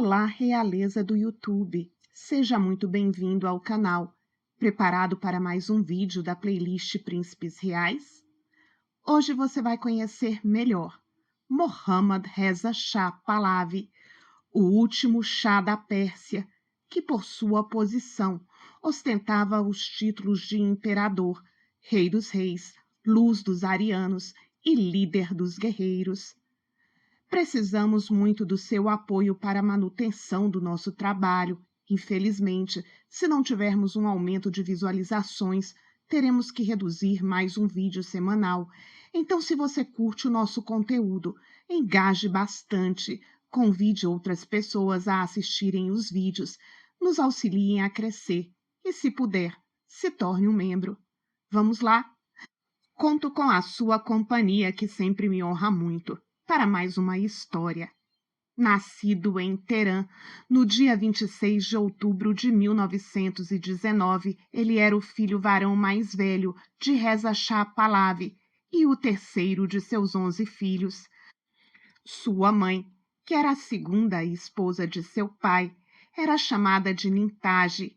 Olá, realeza do YouTube! Seja muito bem-vindo ao canal. Preparado para mais um vídeo da playlist Príncipes Reais? Hoje você vai conhecer melhor Mohammad Reza Shah Pahlavi, o último Shah da Pérsia, que por sua posição ostentava os títulos de imperador, rei dos reis, luz dos arianos e líder dos guerreiros. Precisamos muito do seu apoio para a manutenção do nosso trabalho. Infelizmente, se não tivermos um aumento de visualizações, teremos que reduzir mais um vídeo semanal. Então, se você curte o nosso conteúdo, engaje bastante, convide outras pessoas a assistirem os vídeos, nos auxiliem a crescer e, se puder, se torne um membro. Vamos lá? Conto com a sua companhia, que sempre me honra muito, para mais uma história. Nascido em Teherã, no dia 26 de outubro de 1919, ele era o filho varão mais velho de Reza Shah Pahlavi e o terceiro de seus 11 filhos. Sua mãe, que era a segunda esposa de seu pai, era chamada de Nintaji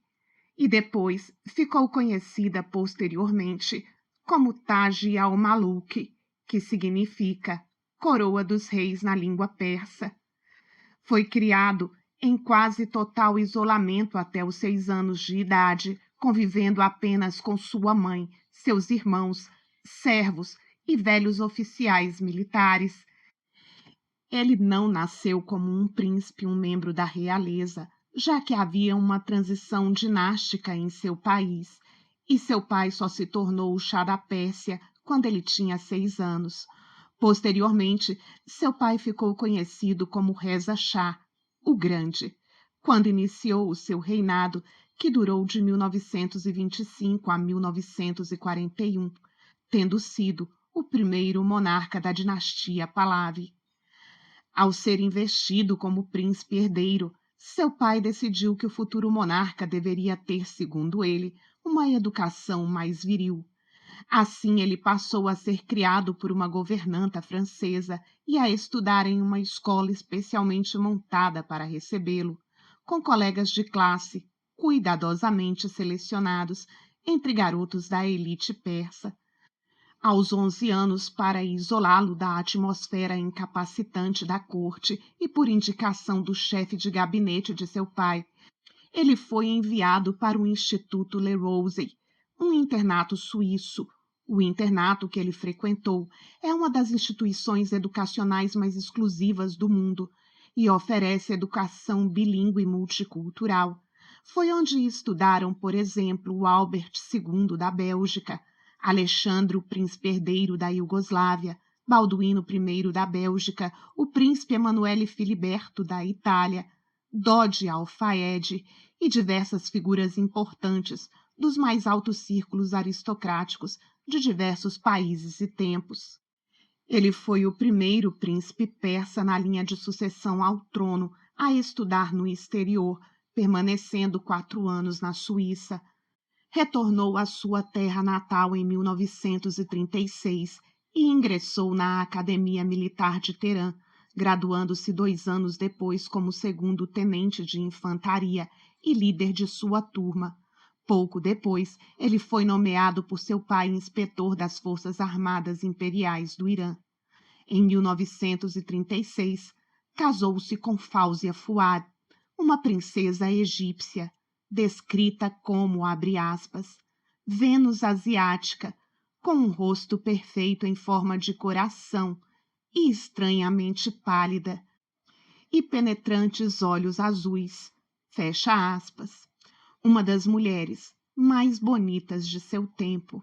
e depois ficou conhecida posteriormente como Taj al-Maluk, que significa Coroa dos Reis na língua persa. Foi criado em quase total isolamento até os 6 anos de idade, convivendo apenas com sua mãe, seus irmãos, servos e velhos oficiais militares. Ele não nasceu como um príncipe, um membro da realeza, já que havia uma transição dinástica em seu país, e seu pai só se tornou o Shah da Pérsia quando ele tinha 6 anos. Posteriormente, seu pai ficou conhecido como Reza Shah, o Grande, quando iniciou o seu reinado, que durou de 1925 a 1941, tendo sido o primeiro monarca da dinastia Pahlavi. Ao ser investido como príncipe herdeiro, seu pai decidiu que o futuro monarca deveria ter, segundo ele, uma educação mais viril. Assim, ele passou a ser criado por uma governanta francesa e a estudar em uma escola especialmente montada para recebê-lo, com colegas de classe cuidadosamente selecionados entre garotos da elite persa. Aos 11 anos, para isolá-lo da atmosfera incapacitante da corte e por indicação do chefe de gabinete de seu pai, ele foi enviado para o Instituto Le Rosey, um internato suíço. O internato que ele frequentou é uma das instituições educacionais mais exclusivas do mundo e oferece educação bilíngue e multicultural. Foi onde estudaram, por exemplo, o Albert II da Bélgica, Alexandre, o príncipe herdeiro da Iugoslávia, Balduíno I da Bélgica, o príncipe Emanuele Filiberto da Itália, Dodi Al-Fayed e diversas figuras importantes dos mais altos círculos aristocráticos de diversos países e tempos. Ele foi o primeiro príncipe persa na linha de sucessão ao trono a estudar no exterior, permanecendo 4 anos na Suíça. Retornou à sua terra natal em 1936 e ingressou na Academia Militar de Teherã, graduando-se 2 anos depois como segundo tenente de infantaria e líder de sua turma. Pouco depois, ele foi nomeado por seu pai inspetor das Forças Armadas Imperiais do Irã. Em 1936, casou-se com Fawzia Fuad, uma princesa egípcia, descrita como, abre aspas, Vênus asiática, com um rosto perfeito em forma de coração e estranhamente pálida, e penetrantes olhos azuis, fecha aspas, uma das mulheres mais bonitas de seu tempo.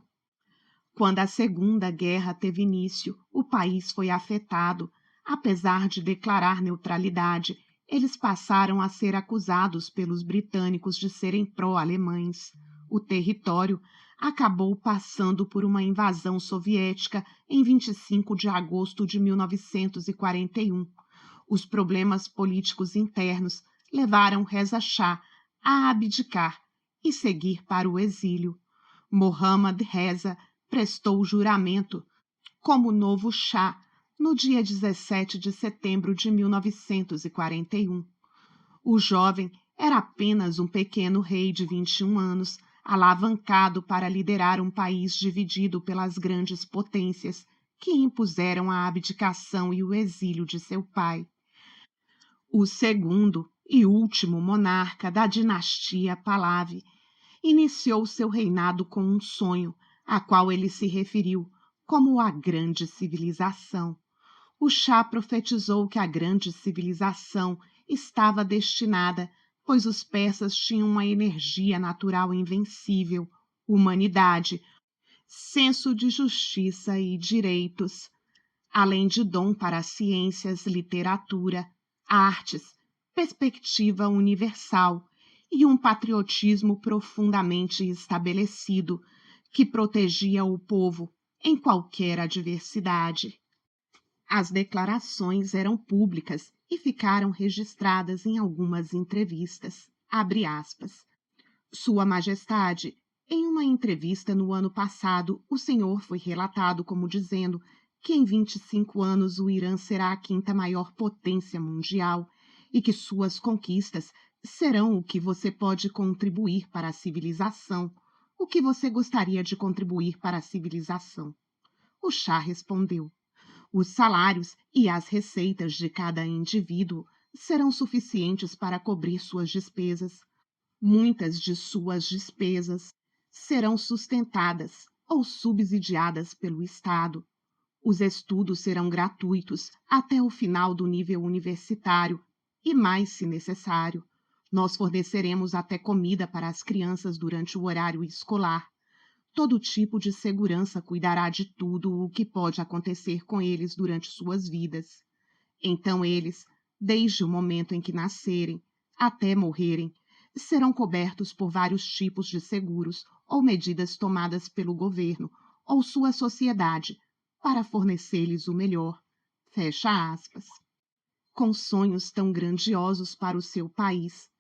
Quando a Segunda Guerra teve início, o país foi afetado. Apesar de declarar neutralidade, eles passaram a ser acusados pelos britânicos de serem pró-alemães. O território acabou passando por uma invasão soviética em 25 de agosto de 1941. Os problemas políticos internos levaram Reza Shah a abdicar e seguir para o exílio. Mohammad Reza prestou juramento como novo Shah no dia 17 de setembro de 1941. O jovem era apenas um pequeno rei de 21 anos, alavancado para liderar um país dividido pelas grandes potências que impuseram a abdicação e o exílio de seu pai. O segundo e último monarca da dinastia Pahlavi iniciou seu reinado com um sonho, a qual ele se referiu como a grande civilização. O Shah profetizou que a grande civilização estava destinada, pois os persas tinham uma energia natural invencível, humanidade, senso de justiça e direitos, além de dom para as ciências, literatura, artes, perspectiva universal e um patriotismo profundamente estabelecido que protegia o povo em qualquer adversidade. As declarações eram públicas e ficaram registradas em algumas entrevistas. Abre aspas. Sua Majestade, em uma entrevista no ano passado, o senhor foi relatado como dizendo que em 25 anos o Irã será a quinta maior potência mundial e que suas conquistas serão o que você pode contribuir para a civilização. O que você gostaria de contribuir para a civilização? O Shah respondeu: os salários e as receitas de cada indivíduo serão suficientes para cobrir suas despesas. Muitas de suas despesas serão sustentadas ou subsidiadas pelo Estado. Os estudos serão gratuitos até o final do nível universitário e, mais se necessário, nós forneceremos até comida para as crianças durante o horário escolar. Todo tipo de segurança cuidará de tudo o que pode acontecer com eles durante suas vidas. Então eles, desde o momento em que nascerem até morrerem, serão cobertos por vários tipos de seguros ou medidas tomadas pelo governo ou sua sociedade para fornecer-lhes o melhor. Fecha aspas. Com sonhos tão grandiosos para o seu país,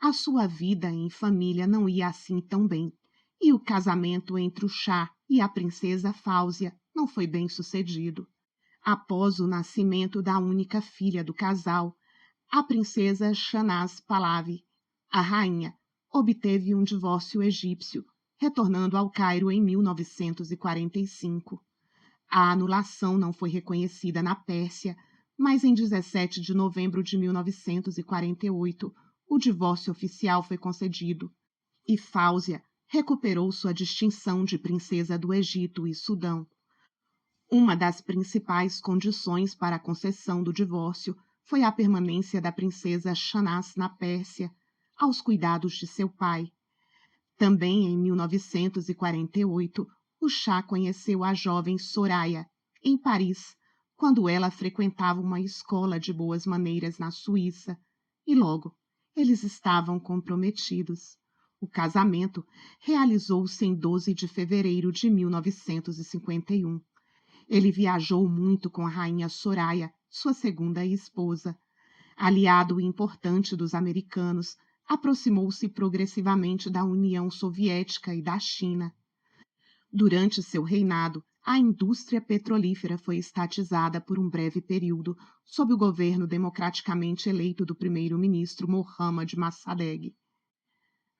a sua vida em família não ia assim tão bem, e o casamento entre o Shah e a princesa Fáuzia não foi bem sucedido. Após o nascimento da única filha do casal, a princesa Shahnaz Pahlavi, a rainha, obteve um divórcio egípcio, retornando ao Cairo em 1945. A anulação não foi reconhecida na Pérsia, mas em 17 de novembro de 1948, o divórcio oficial foi concedido e Fáuzia recuperou sua distinção de princesa do Egito e Sudão. Uma das principais condições para a concessão do divórcio foi a permanência da princesa Shahnaz na Pérsia, aos cuidados de seu pai. Também em 1948, o Shah conheceu a jovem Soraya, em Paris, quando ela frequentava uma escola de boas maneiras na Suíça, e logo eles estavam comprometidos. O casamento realizou-se em 12 de fevereiro de 1951. Ele viajou muito com a rainha Soraya, sua segunda esposa. Aliado importante dos americanos, aproximou-se progressivamente da União Soviética e da China. Durante seu reinado, a indústria petrolífera foi estatizada por um breve período sob o governo democraticamente eleito do primeiro-ministro Mohammad Mossadegh.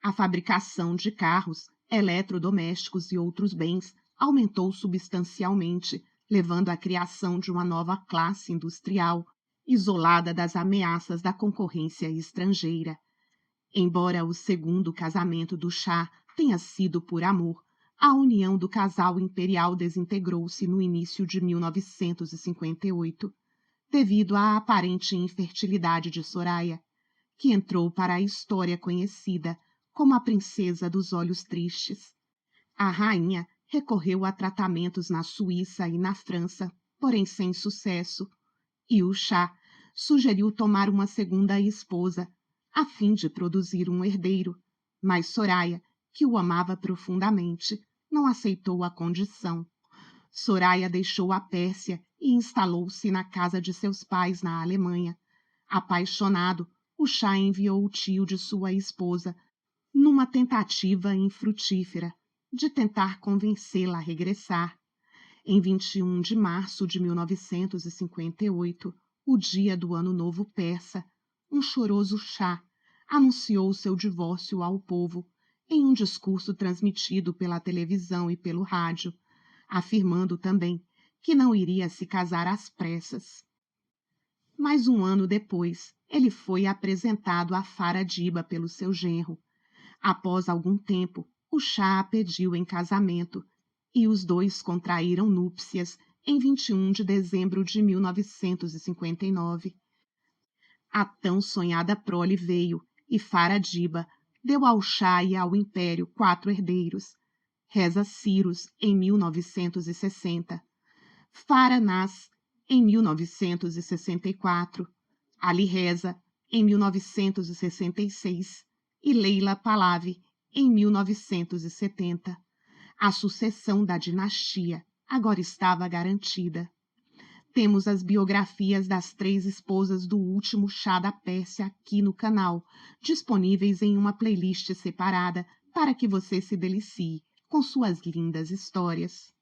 A fabricação de carros, eletrodomésticos e outros bens aumentou substancialmente, levando à criação de uma nova classe industrial, isolada das ameaças da concorrência estrangeira. Embora o segundo casamento do Shah tenha sido por amor, a união do casal imperial desintegrou-se no início de 1958, devido à aparente infertilidade de Soraya, que entrou para a história conhecida como a princesa dos olhos tristes. A rainha recorreu a tratamentos na Suíça e na França, porém sem sucesso, e o Shah sugeriu tomar uma segunda esposa, a fim de produzir um herdeiro, mas Soraya, que o amava profundamente, não aceitou a condição. Soraya deixou a Pérsia e instalou-se na casa de seus pais na Alemanha. Apaixonado, o Shah enviou o tio de sua esposa, numa tentativa infrutífera de tentar convencê-la a regressar. Em 21 de março de 1958, o dia do Ano Novo Persa, um choroso Shah anunciou seu divórcio ao povo em um discurso transmitido pela televisão e pelo rádio, afirmando também que não iria se casar às pressas. Mas um ano depois, ele foi apresentado a Farah Diba pelo seu genro. Após algum tempo, o Shah a pediu em casamento e os dois contraíram núpcias em 21 de dezembro de 1959. A tão sonhada prole veio e Farah Diba deu ao Shah e ao Império 4 herdeiros. Reza Cyrus em 1960. Farah Nas em 1964. Ali Reza em 1966 e Leila Pahlavi em 1970. A sucessão da dinastia agora estava garantida. Temos as biografias das 3 esposas do último Shah da Pérsia aqui no canal, disponíveis em uma playlist separada para que você se delicie com suas lindas histórias.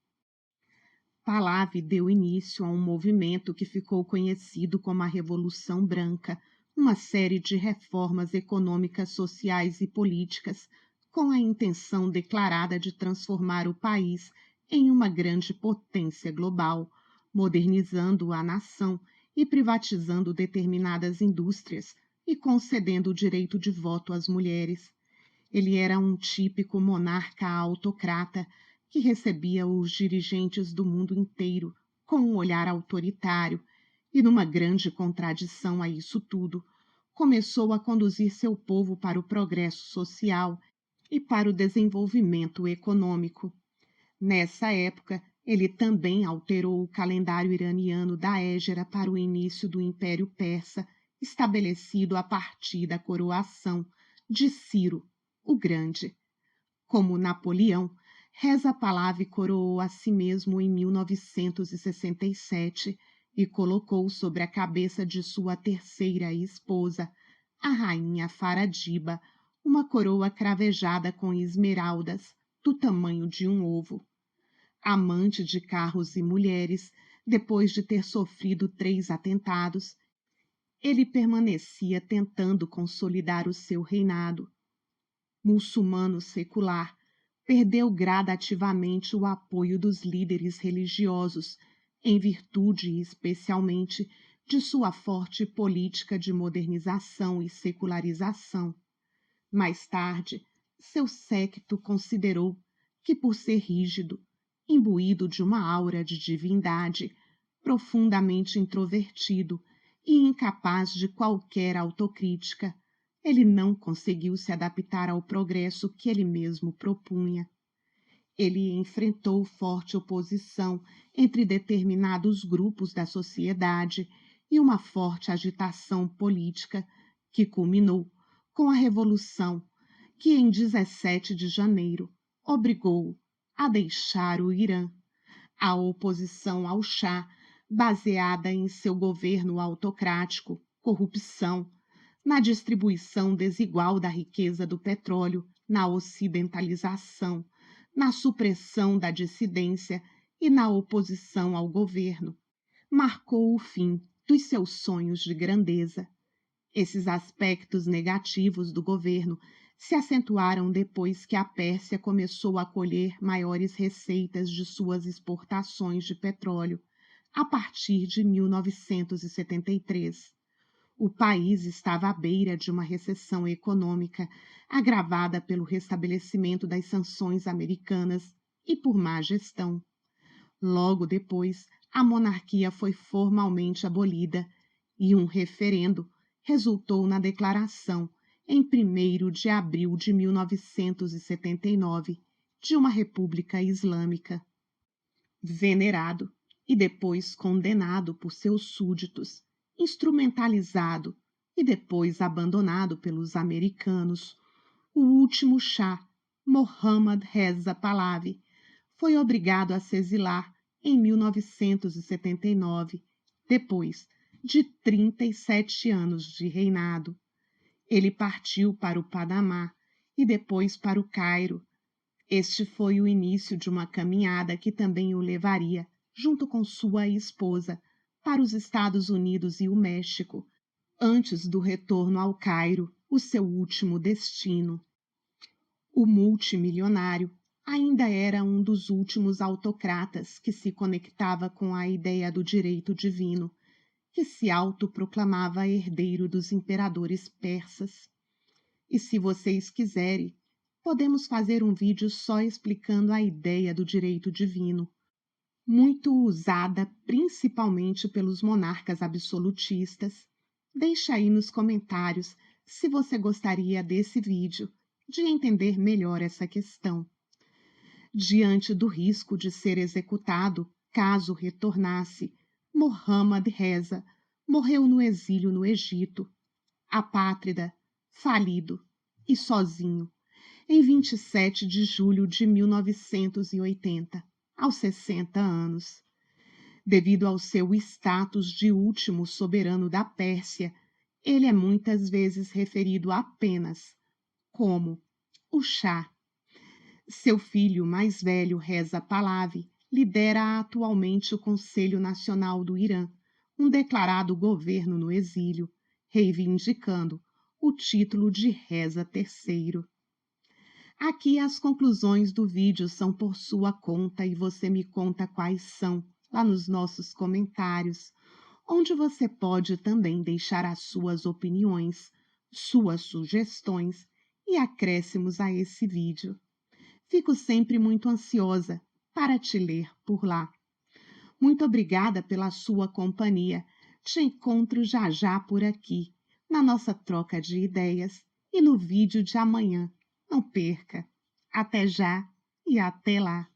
Pahlavi deu início a um movimento que ficou conhecido como a Revolução Branca, uma série de reformas econômicas, sociais e políticas com a intenção declarada de transformar o país em uma grande potência global, modernizando a nação e privatizando determinadas indústrias e concedendo o direito de voto às mulheres. Ele era um típico monarca autocrata que recebia os dirigentes do mundo inteiro com um olhar autoritário e, numa grande contradição a isso tudo, começou a conduzir seu povo para o progresso social e para o desenvolvimento econômico. Nessa época, ele também alterou o calendário iraniano da Hégera para o início do Império Persa, estabelecido a partir da coroação de Ciro, o Grande. Como Napoleão, Reza Pahlavi coroou a si mesmo em 1967 e colocou sobre a cabeça de sua terceira esposa, a rainha Farah Diba, uma coroa cravejada com esmeraldas, do tamanho de um ovo. Amante de carros e mulheres, depois de ter sofrido 3 atentados, ele permanecia tentando consolidar o seu reinado. Muçulmano secular, perdeu gradativamente o apoio dos líderes religiosos, em virtude especialmente de sua forte política de modernização e secularização. Mais tarde, seu séquito considerou que, por ser rígido, imbuído de uma aura de divindade, profundamente introvertido e incapaz de qualquer autocrítica, ele não conseguiu se adaptar ao progresso que ele mesmo propunha. Ele enfrentou forte oposição entre determinados grupos da sociedade e uma forte agitação política que culminou com a Revolução, que em 17 de janeiro obrigou-o a deixar o Irã. A oposição ao Shah, baseada em seu governo autocrático, corrupção, na distribuição desigual da riqueza do petróleo, na ocidentalização, na supressão da dissidência e na oposição ao governo, marcou o fim dos seus sonhos de grandeza. Esses aspectos negativos do governo se acentuaram depois que a Pérsia começou a colher maiores receitas de suas exportações de petróleo, a partir de 1973. O país estava à beira de uma recessão econômica, agravada pelo restabelecimento das sanções americanas e por má gestão. Logo depois, a monarquia foi formalmente abolida e um referendo resultou na declaração, em 1º de abril de 1979, de uma república islâmica. Venerado e depois condenado por seus súditos, instrumentalizado e depois abandonado pelos americanos, o último Shah, Mohammad Reza Pahlavi, foi obrigado a se exilar em 1979, depois de 37 anos de reinado. Ele partiu para o Panamá e depois para o Cairo. Este foi o início de uma caminhada que também o levaria, junto com sua esposa, para os Estados Unidos e o México, antes do retorno ao Cairo, o seu último destino. O multimilionário ainda era um dos últimos autocratas que se conectava com a ideia do direito divino, que se autoproclamava herdeiro dos imperadores persas. E se vocês quiserem, podemos fazer um vídeo só explicando a ideia do direito divino, muito usada principalmente pelos monarcas absolutistas. Deixa aí nos comentários se você gostaria desse vídeo, de entender melhor essa questão. Diante do risco de ser executado, caso retornasse, Mohammad Reza morreu no exílio no Egito, apátrida, falido e sozinho, em 27 de julho de 1980, aos 60 anos. Devido ao seu status de último soberano da Pérsia, ele é muitas vezes referido apenas como o Shah. Seu filho mais velho, Reza Pahlavi, lidera atualmente o Conselho Nacional do Irã, um declarado governo no exílio, reivindicando o título de Reza III. Aqui as conclusões do vídeo são por sua conta e você me conta quais são lá nos nossos comentários, onde você pode também deixar as suas opiniões, suas sugestões e acréscimos a esse vídeo. Fico sempre muito ansiosa para te ler por lá. Muito obrigada pela sua companhia. Te encontro já já por aqui, na nossa troca de ideias e no vídeo de amanhã. Não perca. Até já e até lá.